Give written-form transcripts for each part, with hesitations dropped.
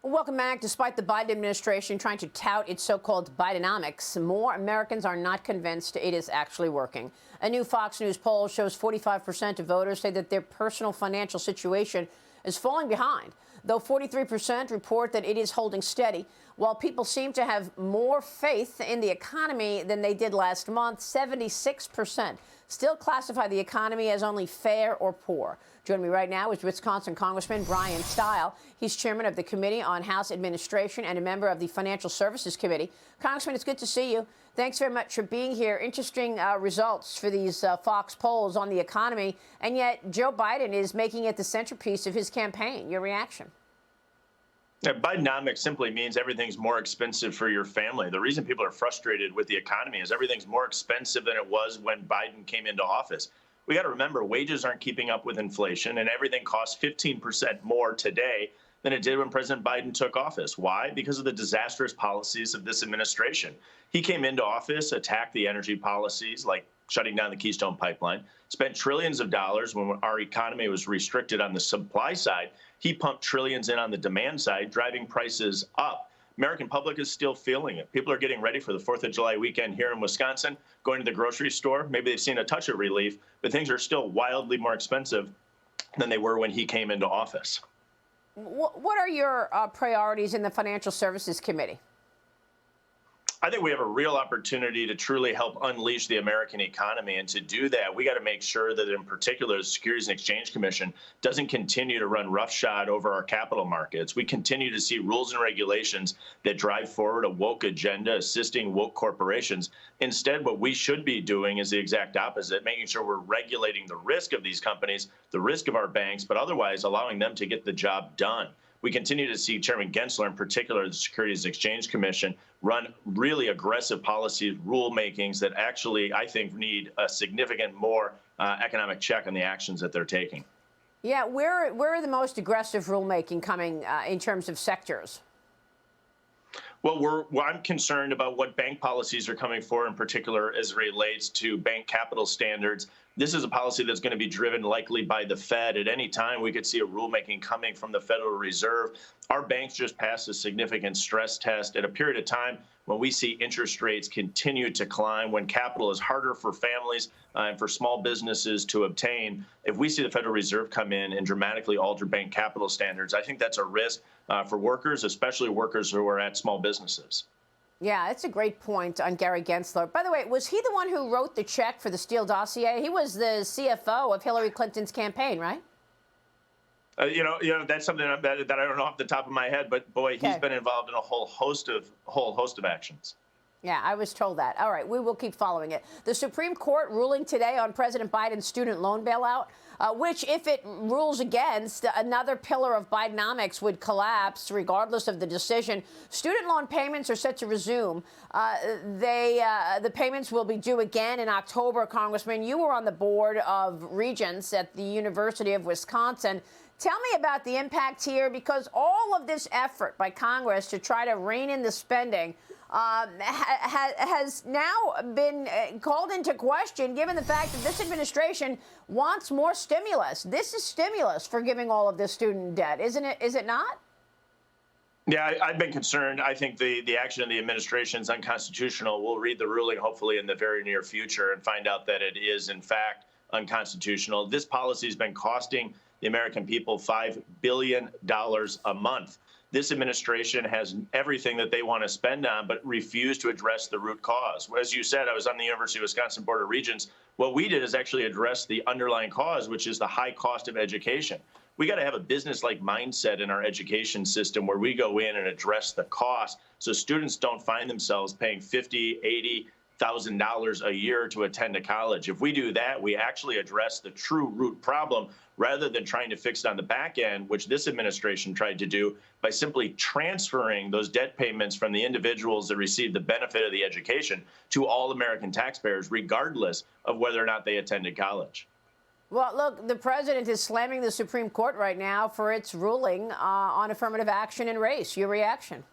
Welcome back. Despite the Biden administration trying to tout its so-called Bidenomics, more Americans are not convinced it is actually working. A new Fox News poll shows 45% of voters say that their personal financial situation is falling behind, though 43% report that it is holding steady. While people seem to have more faith in the economy than they did last month, 76% still classify the economy as only fair or poor. Joining me right now is Wisconsin Congressman Bryan Steil. He's chairman of the Committee on House Administration and a member of the Financial Services Committee. Congressman, it's good to see you. Thanks very much for being here. Interesting results for these Fox polls on the economy, and yet Joe Biden is making it the centerpiece of his campaign. Your reaction? Yeah, Bidenomics simply means everything's more expensive for your family. The reason people are frustrated with the economy is everything's more expensive than it was when Biden came into office. We got to remember, wages aren't keeping up with inflation, and everything costs 15% more today than it did when President Biden took office. Why? Because of the disastrous policies of this administration. He came into office, attacked the energy policies like shutting down the Keystone Pipeline, spent trillions of dollars when our economy was restricted on the supply side. He pumped trillions in on the demand side, driving prices up. American public is still feeling it. People are getting ready for the 4th of July weekend here in Wisconsin, going to the grocery store. Maybe they've seen a touch of relief, but things are still wildly more expensive than they were when he came into office. What are your priorities in the Financial Services Committee? I think we have a real opportunity to truly help unleash the American economy. And to do that, we got to make sure that, in particular, the Securities and Exchange Commission doesn't continue to run roughshod over our capital markets. We continue to see rules and regulations that drive forward a woke agenda, assisting woke corporations. Instead, what we should be doing is the exact opposite, making sure we're regulating the risk of these companies, the risk of our banks, but otherwise allowing them to get the job done. We continue to see Chairman Gensler, in particular, the Securities and Exchange Commission, run really aggressive policy rulemakings that actually, I think, need a significant more economic check on the actions that they're taking. Yeah, where are the most aggressive rulemaking coming in terms of sectors? Well, I'm concerned about what bank policies are coming for, in particular, as it relates to bank capital standards. This is a policy that's going to be driven likely by the Fed. At any time, we could see a rulemaking coming from the Federal Reserve. Our banks just passed a significant stress test at a period of time when we see interest rates continue to climb, when capital is harder for families and for small businesses to obtain. If we see the Federal Reserve come in and dramatically alter bank capital standards, I think that's a risk for workers, especially workers who are at small businesses. Yeah, that's a great point on Gary Gensler. By the way, was he the one who wrote the check for the Steele dossier? He was the CFO of Hillary Clinton's campaign, right? You know, that's something that I don't know off the top of my head, but boy, he's been involved in a whole host of actions. Yeah, I was told that. All right, we will keep following it. The Supreme Court ruling today on President Biden's student loan bailout, which, if it rules against, another pillar of Bidenomics would collapse regardless of the decision. Student loan payments are set to resume. The payments will be due again in October. Congressman, you were on the board of regents at the University of Wisconsin. Tell me about the impact here, because all of this effort by Congress to try to rein in the spending has now been called into question, given the fact that this administration wants more stimulus. This is stimulus for giving all of this student debt, isn't it? Is it not? Yeah, I've been concerned. I think the action of the administration is unconstitutional. We'll read the ruling hopefully in the very near future and find out that it is, in fact, unconstitutional. This policy has been costing the American people $5 billion a month. This administration has everything that they want to spend on, but refuse to address the root cause. As you said, I was on the University of Wisconsin Board of Regents. What we did is actually address the underlying cause, which is the high cost of education. We got to have a business-like mindset in our education system where we go in and address the cost so students don't find themselves paying $50,000, $80,000 a year to attend a college. If we do that, we actually address the true root problem rather than trying to fix it on the back end, which this administration tried to do by simply transferring those debt payments from the individuals that receive the benefit of the education to all American taxpayers, regardless of whether or not they attended college. Well, look, the president is slamming the Supreme Court right now for its ruling on affirmative action and race. Your reaction?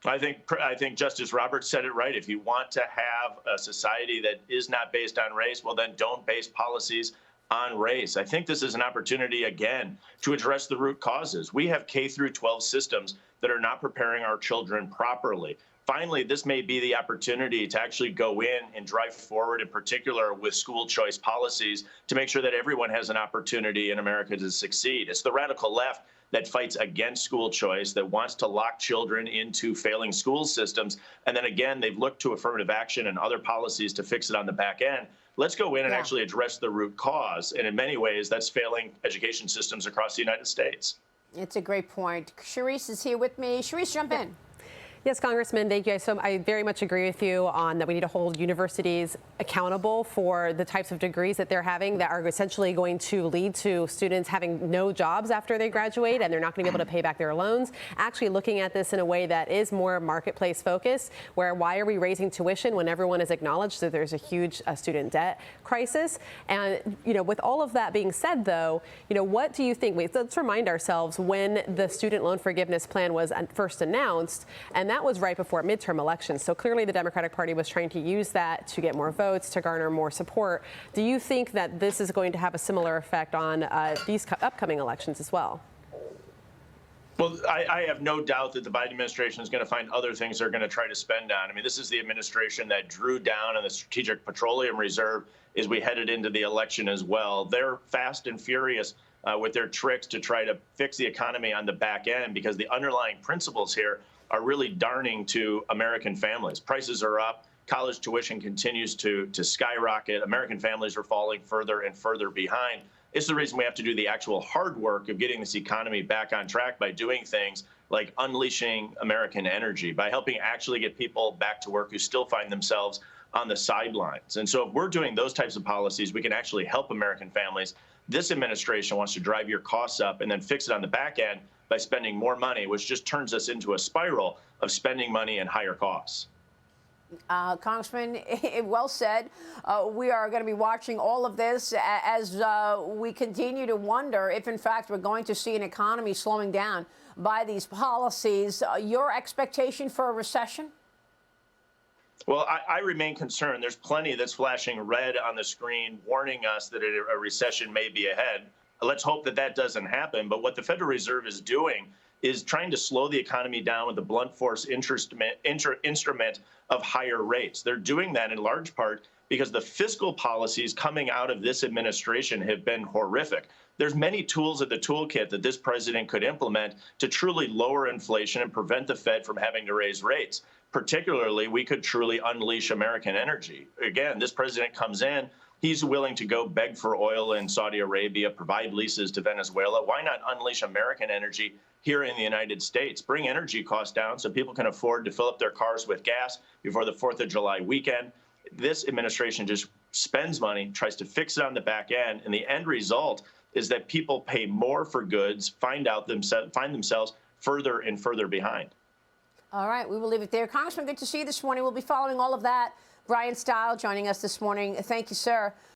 I think Justice Roberts said it right. If you want to have a society that is not based on race, well, then don't base policies on race. I think this is an opportunity, again, to address the root causes. We have K through 12 systems that are not preparing our children properly. Finally, this may be the opportunity to actually go in and drive forward, in particular with school choice policies, to make sure that everyone has an opportunity in America to succeed. It's the radical left that fights against school choice, that wants to lock children into failing school systems. And then again, they've looked to affirmative action and other policies to fix it on the back end. Let's go in and actually address the root cause. And in many ways, that's failing education systems across the United States. It's a great point. Charisse is here with me. Charisse, jump in. Yes, Congressman, thank you. So I very much agree with you on that we need to hold universities accountable for the types of degrees that they're having that are essentially going to lead to students having no jobs after they graduate, and they're not going to be able to pay back their loans. Actually looking at this in a way that is more marketplace focused, where why are we raising tuition when everyone has acknowledged that there's a huge student debt crisis? And, with all of that being said, though, what do you think? Let's remind ourselves when the student loan forgiveness plan was first announced, and that was right before midterm elections. So clearly the Democratic Party was trying to use that to get more votes, to garner more support. Do you think that this is going to have a similar effect on these upcoming elections as well? Well, I have no doubt that the Biden administration is going to find other things they're going to try to spend on. I mean, this is the administration that drew down on the Strategic Petroleum Reserve as we headed into the election as well. They're fast and furious with their tricks to try to fix the economy on the back end, because the underlying principles here are really darning to American families. Prices are up. College tuition continues to skyrocket. American families are falling further and further behind. It's the reason we have to do the actual hard work of getting this economy back on track by doing things like unleashing American energy, by helping actually get people back to work who still find themselves on the sidelines. And so if we're doing those types of policies, we can actually help American families. This administration wants to drive your costs up and then fix it on the back end by spending more money, which just turns us into a spiral of spending money and higher costs. Congressman, well said. We are going to be watching all of this as we continue to wonder if, in fact, we're going to see an economy slowing down by these policies. Your expectation for a recession? Well, I remain concerned. There's plenty that's flashing red on the screen warning us that a recession may be ahead. Let's hope that that doesn't happen. But what the Federal Reserve is doing is trying to slow the economy down with the blunt force instrument of higher rates. They're doing that in large part because the fiscal policies coming out of this administration have been horrific. There's many tools at the toolkit that this president could implement to truly lower inflation and prevent the Fed from having to raise rates. Particularly, we could truly unleash American energy. Again, this president comes in, he's willing to go beg for oil in Saudi Arabia, provide leases to Venezuela. Why not unleash American energy here in the United States? Bring energy costs down so people can afford to fill up their cars with gas before the 4th of July weekend. This administration just spends money, tries to fix it on the back end, and the end result is that people pay more for goods, find themselves further and further behind. All right, we will leave it there. Congressman, good to see you this morning. We'll be following all of that. Bryan Steil joining us this morning. Thank you, sir.